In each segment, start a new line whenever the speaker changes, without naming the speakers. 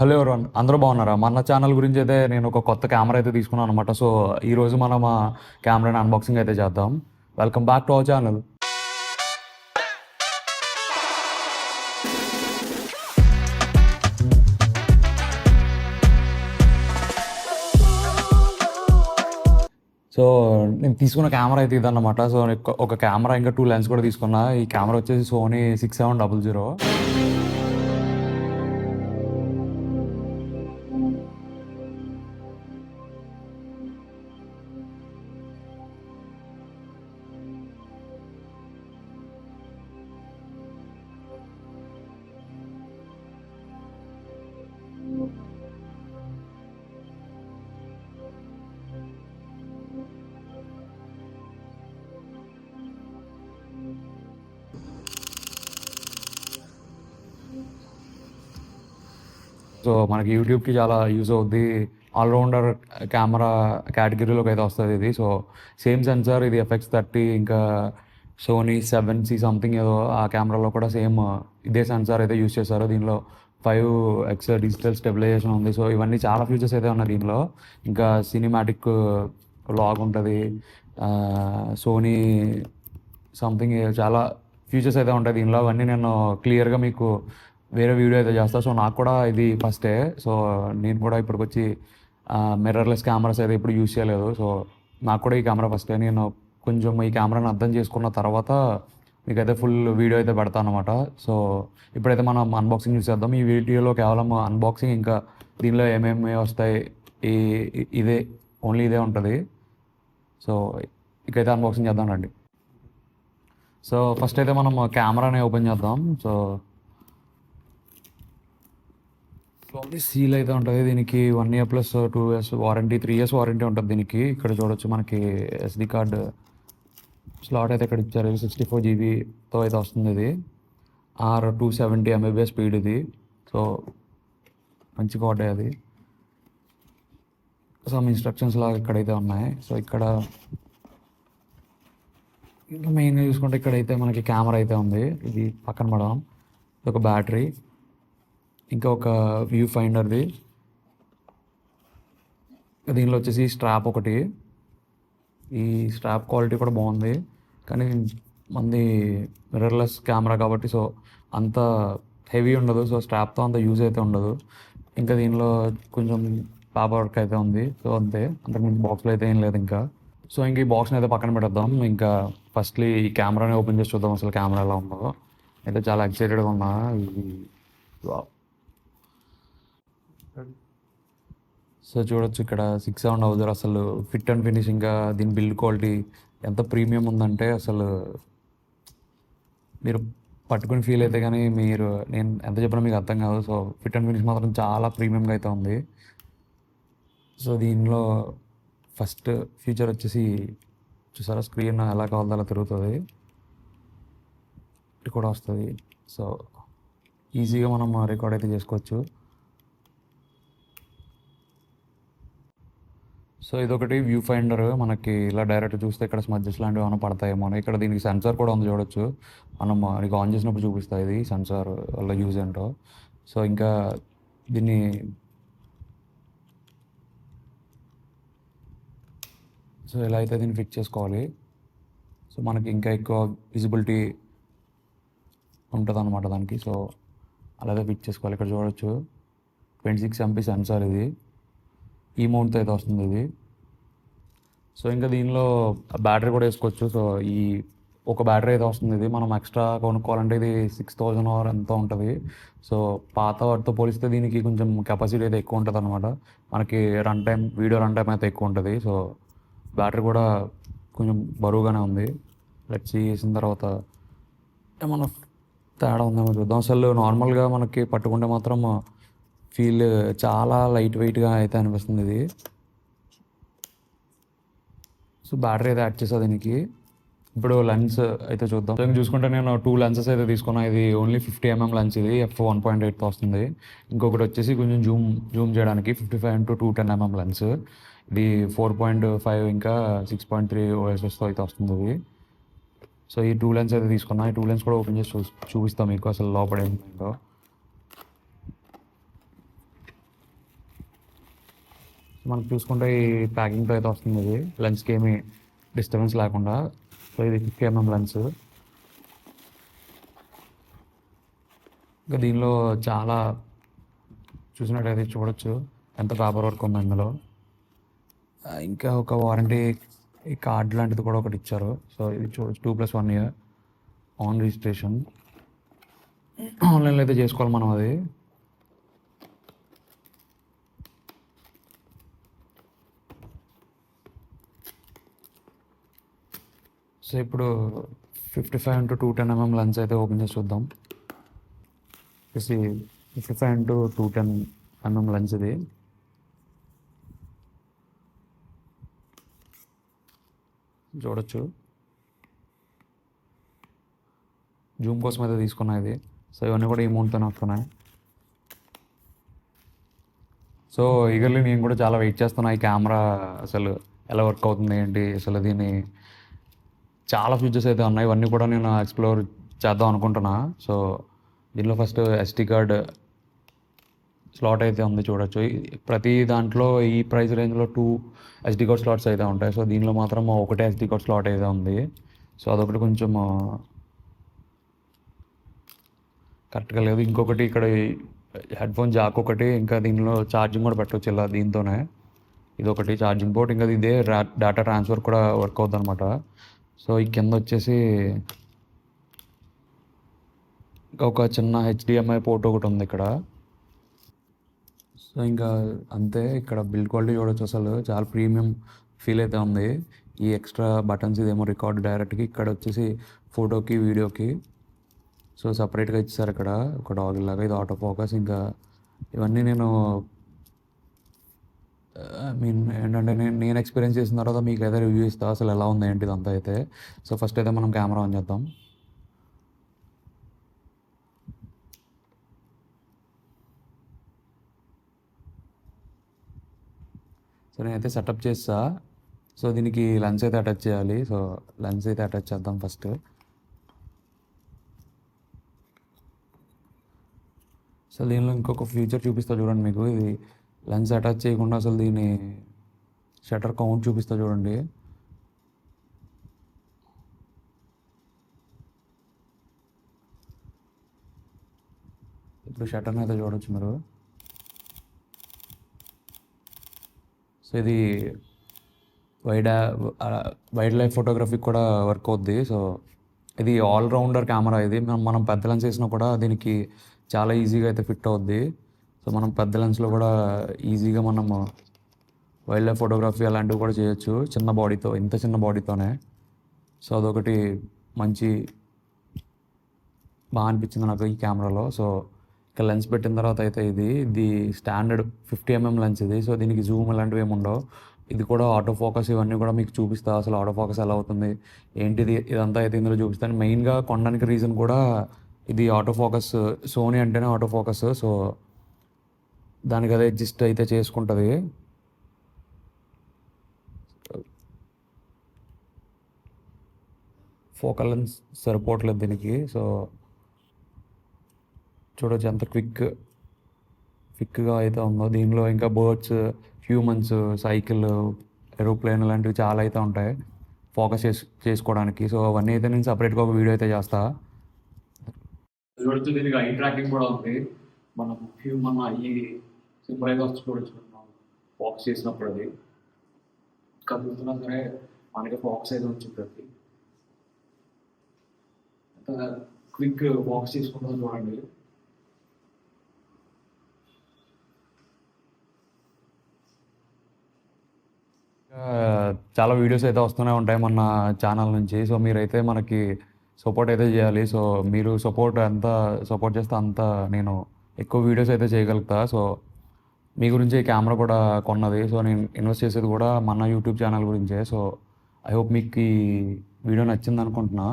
Hello everyone అందరూ బాగున్నారా? మన ఛానల్ గురించి అయితే నేను ఒక కొత్త కెమెరా అయితే తీసుకున్నాను అనమాట. సో, ఈరోజు మనం ఆ కెమెరాని అన్బాక్సింగ్ అయితే చేద్దాం. Welcome back to our channel. So, నేను తీసుకున్న కెమెరా అయితే ఇదన్నమాట. సో, ఒక కెమెరా ఇంకా 2 లెన్స్ కూడా తీసుకున్నా. ఈ కెమెరా వచ్చేసి సోనీ 6700. సో, మనకి యూట్యూబ్‌కి చాలా యూజ్ అవుద్ది. ఆల్‌రౌండర్ కెమెరా కేటగిరీలోకి అయితే వస్తది ఇది. సో, సేమ్ సెన్సార్ ఇది FX30 ఇంకా సోనీ 7C సంథింగ్ ఏదో ఆ కెమెరాలో కూడా సేమ్ ఇదే సెన్సార్ అయితే యూజ్ చేశారు. దీనిలో 5x డిజిటల్ స్టెబిలైజేషన్ ఉంది. సో, ఇవన్నీ చాలా ఫీచర్స్ అయితే ఉన్నాయి దీనిలో. ఇంకా సినిమాటిక్ లాగ్ ఉంటది. సోనీ సంథింగ్ చాలా ఫీచర్స్ అయితే ఉంటాయి దీనిలో. అవన్నీ నేను క్లియర్‌గా మీకు వేరే వీడియో అయితే చేస్తా. సో, నాకు కూడా ఇది ఫస్టే. సో, నేను కూడా ఇప్పటికొచ్చి మిర్రర్‌లెస్ కెమెరాస్ అయితే ఎప్పుడు యూజ్ చేయలేదు. సో, నాకు కూడా ఈ కెమెరా ఫస్టే. నేను కొంచెం ఈ కెమెరాని అర్థం చేసుకున్న తర్వాత మీకైతే ఫుల్ వీడియో అయితే పెడతానన్నమాట. సో, ఇప్పుడైతే మనం అన్బాక్సింగ్ చూసేద్దాం. ఈ వీడియోలో కేవలం అన్బాక్సింగ్ ఇంకా దీనిలో ఏమేమి వస్తాయి ఇదే ఓన్లీ ఇదే ఉంటది. సో, ఇకైతే అన్బాక్సింగ్ చేద్దాం రండి. సో, ఫస్ట్ అయితే మనం కెమెరాని ఓపెన్ చేద్దాం. సో, ఓన్లీ సీల్ అయితే ఉంటుంది. దీనికి 1 year plus 2 years warranty, 3 years warranty ఉంటుంది దీనికి. ఇక్కడ చూడొచ్చు మనకి SD కార్డ్ స్లాట్ అయితే ఇక్కడ ఇచ్చారు. 64 జీబీతో అయితే వస్తుంది ఇది. 270 MBps స్పీడ్ ఇది. సో, మంచి కార్డే అది. సమ్ ఇన్స్ట్రక్షన్స్ లాగా ఇక్కడైతే ఉన్నాయి. సో, ఇక్కడ ఇంకా మెయిన్గా చూసుకుంటే ఇక్కడైతే మనకి కెమెరా అయితే ఉంది. ఇది పక్కన పడదాం. ఒక బ్యాటరీ, ఇంకా ఒక వ్యూ ఫైండర్ది. దీనిలో వచ్చేసి స్ట్రాప్ ఒకటి. ఈ స్ట్రాప్ క్వాలిటీ కూడా బాగుంది, కానీ మనది మిర్రర్లెస్ కెమెరా కాబట్టి సో అంత హెవీ ఉండదు. సో, స్ట్రాప్తో అంత యూజ్ అయితే ఉండదు. ఇంకా దీనిలో కొంచెం పేపర్ వర్క్ అయితే ఉంది. సో, అంతే, అంతకుమించి బాక్స్లో అయితే ఏం లేదు ఇంకా. సో, ఇంక ఈ బాక్స్ని అయితే పక్కన పెట్టేద్దాం. ఇంకా ఫస్ట్లీ ఈ కెమెరాని ఓపెన్ చేసి చూద్దాం అసలు కెమెరా ఎలా ఉందో. అయితే చాలా ఎక్సైటెడ్గా ఉన్నా. సో, చూడొచ్చు ఇక్కడ 6700 అసలు ఫిట్ అండ్ ఫినిష్ ఇంకా దీని బిల్డ్ క్వాలిటీ ఎంత ప్రీమియం ఉందంటే అసలు మీరు పట్టుకుని ఫీల్ అయితే కానీ నేను ఎంత చెప్పినా మీకు అర్థం కాదు. సో, ఫిట్ అండ్ ఫినిష్ మాత్రం చాలా ప్రీమియంగా అయితే ఉంది. సో, దీనిలో ఫస్ట్ ఫీచర్ వచ్చేసి చూసారా, స్క్రీన్ ఎలా కావాలో అలా తిరుగుతుంది. ఇది కూడా వస్తుంది. సో, ఈజీగా మనం రికార్డ్ అయితే చేసుకోవచ్చు. సో, ఇదొకటి వ్యూ ఫైండర్. మనకి ఇలా డైరెక్ట్ చూస్తే ఇక్కడ స్మడ్జెస్ లాంటివి ఏమైనా పడతాయేమో అని. ఇక్కడ దీనికి సెన్సార్ కూడా ఉంది చూడొచ్చు. మనం నీకు ఆన్ చేసినప్పుడు చూపిస్తుంది ఇది సెన్సార్ వల్ల యూజ్ ఏంటో. సో, ఇంకా దీన్ని ఇలా అయితే దీన్ని ఫిక్స్ చేసుకోవాలి. సో, మనకి ఇంకా ఎక్కువ విజిబిలిటీ ఉంటుంది అనమాట దానికి. సో, అలాగే ఫిక్స్ చేసుకోవాలి. ఇక్కడ చూడొచ్చు 26 MP సెన్సార్ ఇది. ఈ మౌంట్తో అయితే వస్తుంది ఇది. సో, ఇంకా దీనిలో బ్యాటరీ కూడా వేసుకోవచ్చు. సో, ఈ ఒక బ్యాటరీ అయితే వస్తుంది ఇది. మనం ఎక్స్ట్రా కొనుక్కోవాలంటే ఇది 6000 ఆర్ ఎంతో ఉంటుంది. సో, పాత వాటితో పోలిస్తే దీనికి కొంచెం కెపాసిటీ అయితే ఎక్కువ ఉంటుంది అనమాట. మనకి వీడియో రన్ టైం అయితే ఎక్కువ ఉంటుంది. సో, బ్యాటరీ కూడా కొంచెం బరువుగానే ఉంది. లెట్స్ సీ చేసిన తర్వాత ఏమన్నా తేడా ఉందేమో చూద్దాం. అసలు నార్మల్గా మనకి పట్టుకుంటే మాత్రం ఫీల్ చాలా లైట్ వెయిట్గా అయితే అనిపిస్తుంది ఇది. సో, బ్యాటరీ అయితే యాడ్ చేసా దీనికి. ఇప్పుడు లెన్స్ అయితే చూద్దాం. సో, చూసుకుంటే నేను 2 లెన్సెస్ అయితే తీసుకున్నా. ఇది ఓన్లీ 50 mm లెన్స్ ఇది f1.8తో వస్తుంది. ఇంకొకటి వచ్చేసి కొంచెం జూమ్ చేయడానికి 55-210 mm లెన్స్. ఇది 4.5 ఇంకా 6.3 OSSతో అయితే వస్తుంది ఇది. సో, ఈ 2 లెన్స్ అయితే తీసుకున్నా. ఈ 2 లెన్స్ కూడా ఓపెన్ చేసి చూపిస్తాం మీకు అసలు లోపల ఏంటో. మనం చూసుకుంటే ఈ ప్యాకింగ్తో అయితే వస్తుంది ఇది. లెన్స్కి ఏమి డిస్టర్బెన్స్ లేకుండా. సో ఇది 50 mm లెన్స్. ఇంకా దీనిలో చాలా చూసినట్టయితే చూడొచ్చు ఎంత పేపర్ వర్క్ ఉంది ఇందులో. ఇంకా ఒక వారంటీ కార్డ్ లాంటిది కూడా ఒకటి ఇచ్చారు. సో ఇది చూడొచ్చు 2+1 year ఆన్ రిజిస్ట్రేషన్. ఆన్లైన్లో అయితే చేసుకోవాలి మనం అది. సో ఇప్పుడు 55x210 mm లెన్స్ అయితే ఓపెన్ చేసి చూద్దాం. 55x210 mm లెన్స్ ఇది. చూడొచ్చు జూమ్ కోసం అయితే తీసుకున్నా ఇది. సో ఇవన్నీ కూడా ఈ మౌంట్తోనే వస్తున్నాయి. సో ఈగర్లీ నేను కూడా చాలా వెయిట్ చేస్తున్నా ఈ కెమెరా అసలు ఎలా వర్క్ అవుతుంది ఏంటి అసలు. దీన్ని చాలా ఫీచర్స్ అయితే ఉన్నాయి, ఇవన్నీ కూడా నేను ఎక్స్ప్లోర్ చేద్దాం అనుకుంటున్నా. సో దీనిలో ఫస్ట్ SD కార్డ్ స్లాట్ అయితే ఉంది చూడొచ్చు. ప్రతి దాంట్లో ఈ ప్రైస్ రేంజ్లో 2 SD కార్డ్ స్లాట్స్ అయితే ఉంటాయి. సో దీనిలో మాత్రం ఒకటే SD కార్డ్ స్లాట్ అయితే ఉంది. సో అదొకటి కొంచెం కరెక్ట్గా లేదు. ఇంకొకటి ఇక్కడ హెడ్ ఫోన్ జాక్ ఒకటి, ఇంకా దీనిలో ఛార్జింగ్ కూడా పెట్టవచ్చు ఇలా దీంతోనే. ఇదొకటి ఛార్జింగ్ పోర్ట్, ఇంకా ఇదే డేటా ట్రాన్స్ఫర్ కూడా వర్క్ అవుతుంది అనమాట. సో ఈ కింద వచ్చేసి ఇంకా ఒక చిన్న HDMI పోర్ట్ ఒకటి ఉంది ఇక్కడ. సో ఇంకా అంతే. ఇక్కడ బిల్డ్ క్వాలిటీ చూడొచ్చు, అసలు చాలా ప్రీమియం ఫీల్ అయితే ఉంది. ఈ ఎక్స్ట్రా బటన్స్ ఇదేమో రికార్డ్ డైరెక్ట్కి, ఇక్కడ వచ్చేసి ఫోటోకి వీడియోకి సో సపరేట్గా ఇచ్చారు ఇక్కడ ఒక డాగ్ లాగా. ఇది ఆటో ఫోకస్. ఇంకా ఇవన్నీ నేను ఏంటంటే నేను ఎక్స్పీరియన్స్ చేసిన తర్వాత మీకు అయితే రివ్యూ ఇస్తాను అసలు ఎలా ఉంది ఏంటి ఇదంతా అయితే. సో ఫస్ట్ అయితే మనం కెమెరా ఆన్ చేద్దాం. సో నేనైతే సెటప్ చేస్తా. సో దీనికి లెన్స్ అయితే అటాచ్ చేయాలి. సో లెన్స్ అయితే అటాచ్ చేద్దాం ఫస్ట్. సో దీనిలో ఇంకొక ఫీచర్ చూపిస్తా చూడండి మీకు. ఇది లెన్స్ అటాచ్ చేయకుండా అసలు దీని షటర్ కౌంట్ చూపిస్తా చూడండి. ఇప్పుడు షటర్ని అయితే చూడొచ్చు మీరు. సో ఇది వైల్డ్ లైఫ్ ఫోటోగ్రఫీకి కూడా వర్క్ అవుద్ది. సో ఇది ఆల్రౌండర్ కెమెరా. ఇది మనం పెద్ద లెన్స్ వేసినా కూడా దీనికి చాలా ఈజీగా అయితే ఫిట్ అవుద్ది. సో మనం పెద్ద లెన్స్లో కూడా ఈజీగా మనం వైల్డ్ లైఫ్ ఫోటోగ్రఫీ అలాంటివి కూడా చేయొచ్చు చిన్న బాడీతో, ఇంత చిన్న బాడీతోనే. సో అదొకటి మంచి బాగా అనిపించింది నాకు ఈ కెమెరాలో. సో ఇక లెన్స్ పెట్టిన తర్వాత అయితే ఇది స్టాండర్డ్ 50 mm లెన్స్ ఇది. సో దీనికి జూమ్ అలాంటివి ఏమి ఉండవు. ఇది కూడా ఆటో ఫోకస్ ఇవన్నీ కూడా మీకు చూపిస్తా అసలు ఆటో ఫోకస్ ఎలా అవుతుంది ఏంటిది ఇదంతా అయితే ఇందులో చూపిస్తాను. మెయిన్గా కొనడానికి రీజన్ కూడా ఇది ఆటో ఫోకస్. సోనీ అంటేనే ఆటో ఫోకస్. సో దానికి అదే అడ్జస్ట్ అయితే చేసుకుంటుంది. ఫోకల్ లెన్స్ సరిపోవట్లేదు దీనికి. సో చూడొచ్చు ఎంత క్విక్గా అయితే ఉందో. దీనిలో ఇంకా బర్డ్స్, హ్యూమన్స్, సైకిల్, ఏరోప్లేన్ లాంటివి చాలా అయితే ఉంటాయి ఫోకస్ చేసుకోవడానికి. సో అవన్నీ అయితే నేను సపరేట్గా ఒక వీడియో అయితే చేస్తా. చూడొచ్చు దీనికి ఐ ట్రాకింగ్ కూడా ఉంది. మనం హ్యూమన్ ఈ సింపుల్ అయితే వచ్చి చూడొచ్చు ఫోకస్ చేసినప్పుడు. అది కదులుతున్నా సరే మనకి ఫోకస్ అయితే వచ్చింది. క్విక్ ఫోకస్ చేసుకుంటాం చూడండి. చాలా వీడియోస్ అయితే వస్తూనే ఉంటాయి మన ఛానల్ నుంచి. సో మీరైతే మనకి సపోర్ట్ అయితే చేయాలి. సో మీరు ఎంత సపోర్ట్ చేస్తే అంత నేను ఎక్కువ వీడియోస్ అయితే చేయగలుగుతా. సో మీ గురించి కెమెరా కూడా కొన్నది. సో నేను ఇన్వెస్ట్ చేసేది కూడా మన యూట్యూబ్ ఛానల్ గురించే. సో ఐ హోప్ మీకు ఈ వీడియో నచ్చింది అనుకుంటున్నా.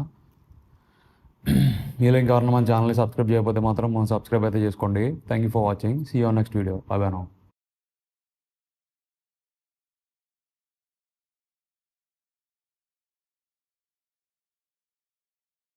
మీలో ఇంకెవరన్నా మన ఛానల్ని సబ్స్క్రైబ్ చేయకపోతే మాత్రం సబ్స్క్రైబ్ అయితే చేసుకోండి. Thank you for watching. See you next video. Bye bye now.